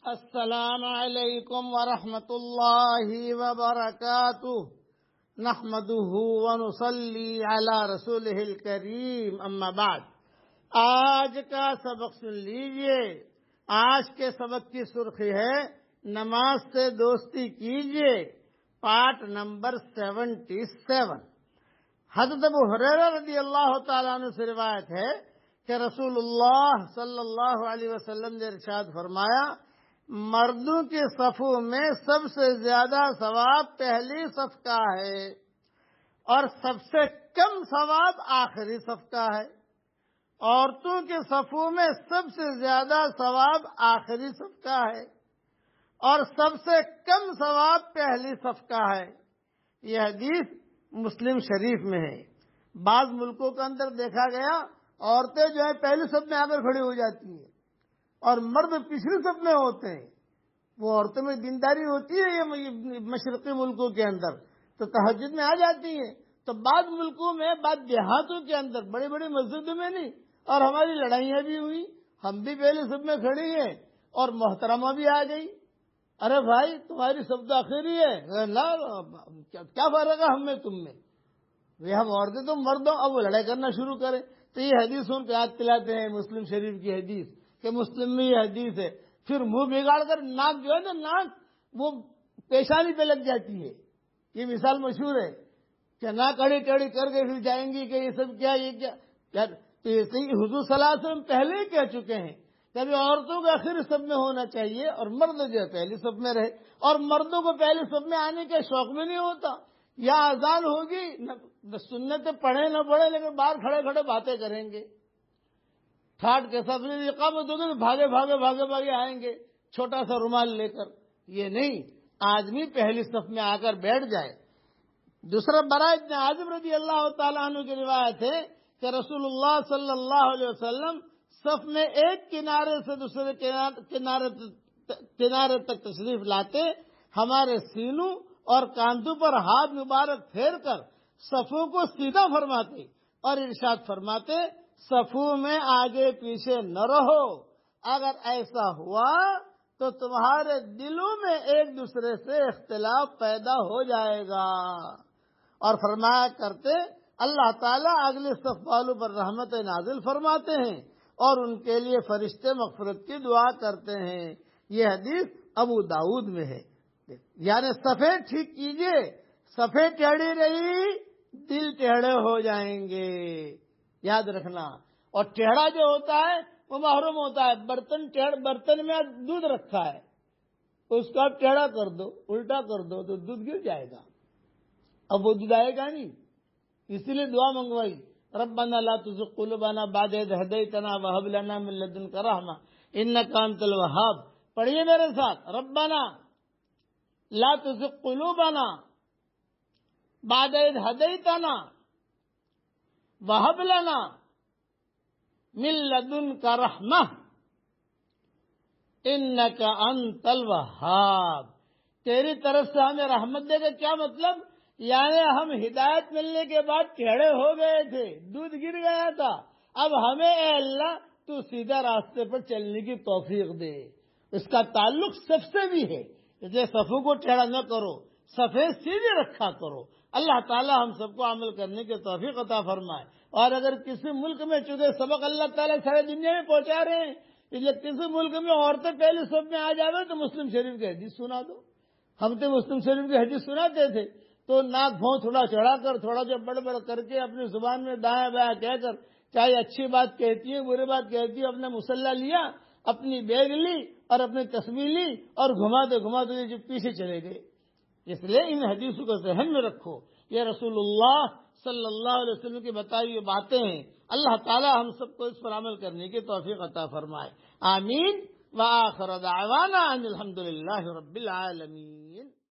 السلام علیکم ورحمۃ اللہ وبرکاتہ نحمده ونصلی علی رسولہ الکریم اما بعد۔ آج کا سبق سن لیجئے۔ آج کے سبق کی سرخی ہے نماز سے دوستی کیجئے، پارٹ نمبر 77۔ حضرت ابو ہریرہ رضی اللہ تعالیٰ عنہ سے روایت ہے کہ رسول اللہ صلی اللہ علیہ وسلم نے ارشاد فرمایا، مردوں کے صفوں میں سب سے زیادہ ثواب پہلی صف کا ہے اور سب سے کم ثواب آخری صف کا ہے۔ عورتوں کے صفوں میں سب سے زیادہ ثواب آخری صف کا ہے اور سب سے کم ثواب پہلی صف کا ہے۔ یہ حدیث مسلم شریف میں ہے۔ بعض ملکوں کے اندر دیکھا گیا عورتیں جو ہے پہلی صف میں آ کر کھڑی ہو جاتی ہیں اور مرد پچھلی صف میں ہوتے ہیں۔ وہ عورتوں میں دینداری ہوتی ہے یہ مشرقی ملکوں کے اندر تو تہجد میں آ جاتی ہیں، تو بعض ملکوں میں بعض دیہاتوں کے اندر بڑی بڑی مسجدوں میں نہیں، اور ہماری لڑائیاں بھی ہوئی، ہم بھی پہلی صف میں کھڑی ہیں اور محترمہ بھی آ گئی، ارے بھائی تمہاری صف تو آخری ہے، کیا فرق ہے ہم میں تم میں، ہم عورتیں تو مردوں، اب وہ لڑائی کرنا شروع کریں۔ تو یہ حدیث ان کو یاد دلاتے ہیں مسلم شریف کی حدیث کہ مسلم میں یہ حدیث ہے۔ پھر منہ بگاڑ کر ناک جو ہے نا، ناک وہ پیشانی پہ لگ جاتی ہے، یہ مثال مشہور ہے کہ ناک اڑی ٹیڑھی کر کے پھر جائیں گی کہ یہ سب کیا، یہ کیا۔ تو حضور صلی اللہ علیہ وسلم پہلے ہی کہہ چکے ہیں کہ ابھی عورتوں کا آخری صف میں ہونا چاہیے اور مرد جو ہے پہلی صف میں رہے، اور مردوں کو پہلی صف میں آنے کے شوق میں نہیں ہوتا۔ یا اذان ہوگی، سنتیں پڑھیں نہ پڑھیں لیکن باہر کھڑے کھڑے باتیں کریں گے، ٹھاٹ کے ساتھ اقامت ہوگی تو بھاگے بھاگے بھاگے بھاگے آئیں گے چھوٹا سا رومال لے کر۔ یہ نہیں، آدمی پہلی صف میں آ کر بیٹھ جائے۔ دوسرا براء بن عازب رضی اللہ تعالیٰ عنہ کی روایت ہے کہ رسول اللہ صلی اللہ علیہ وسلم صف میں ایک کنارے سے دوسرے کنارے تک تشریف لاتے، ہمارے سینوں اور کاندھوں پر ہاتھ مبارک پھیر کر صفوں کو سیدھا فرماتے اور ارشاد فرماتے، صفوں میں آگے پیچھے نہ رہو، اگر ایسا ہوا تو تمہارے دلوں میں ایک دوسرے سے اختلاف پیدا ہو جائے گا۔ اور فرمایا کرتے، اللہ تعالیٰ اگلے صف والوں پر رحمت نازل فرماتے ہیں اور ان کے لیے فرشتے مغفرت کی دعا کرتے ہیں۔ یہ حدیث ابو داؤد میں ہے۔ یعنی صفیں ٹھیک کیجئے، صفیں ٹیڑھی رہی دل ٹیڑھے ہو جائیں گے، یاد رکھنا۔ اور ٹیڑھا جو ہوتا ہے وہ محروم ہوتا ہے۔ برتن میں دودھ رکھا ہے، اس کو آپ ٹیڑھا کر دو، الٹا کر دو تو دودھ گر جائے گا، اب وہ دودھ آئے گا نہیں۔ اسی لیے دعا منگوائی، ربنا لا تزغ قلوبنا بعد اذ ہدیتنا وہب لنا من لدنک رحمہ انک انت الوہاب۔ پڑھیے میرے ساتھ، ربنا لا تزغ قلوبنا بعد اذ ہدیتنا وہب لنا من لدنک رحمہ انک انت الوہاب۔ تیری طرف سے ہمیں رحمت دے گا، کیا مطلب؟ یعنی ہم ہدایت ملنے کے بعد ٹیڑھے ہو گئے تھے، دودھ گر گیا تھا، اب ہمیں اے اللہ تو سیدھا راستے پر چلنے کی توفیق دے۔ اس کا تعلق صف سے بھی ہے، اس لیے صفوں کو ٹیڑھا نہ کرو، صفیں سیدھے رکھا کرو۔ اللہ تعالی ہم سب کو عمل کرنے کی توفیق عطا فرمائے۔ اور اگر کسی ملک میں، چونکہ سبق اللہ تعالیٰ سارے دنیا میں پہنچا رہے ہیں، اس لیے کسی ملک میں عورتیں پہلے صف میں آ جاوے تو مسلم شریف کی حدیث سنا دو۔ ہم تو مسلم شریف کی حدیث سناتے تھے تو ناک بھون تھوڑا چڑھا کر، تھوڑا جو بڑبڑ کر کے اپنی زبان میں دائیں بائیں کہہ کر، چاہے اچھی بات کہتی ہے بری بات کہتی ہے، اپنا مصلی لیا، اپنی بیگ لی اور اپنی تسبیح لی اور گھماتے گھماتے جو پیچھے چلے گئے۔ اس لیے ان حدیثوں کو ذہن میں رکھو، یہ رسول اللہ صلی اللہ علیہ وسلم کی بتائی ہوئی باتیں ہیں۔ اللہ تعالی ہم سب کو اس پر عمل کرنے کی توفیق عطا فرمائے، آمین۔ وآخر دعوانا ان الحمد للہ رب العالمین۔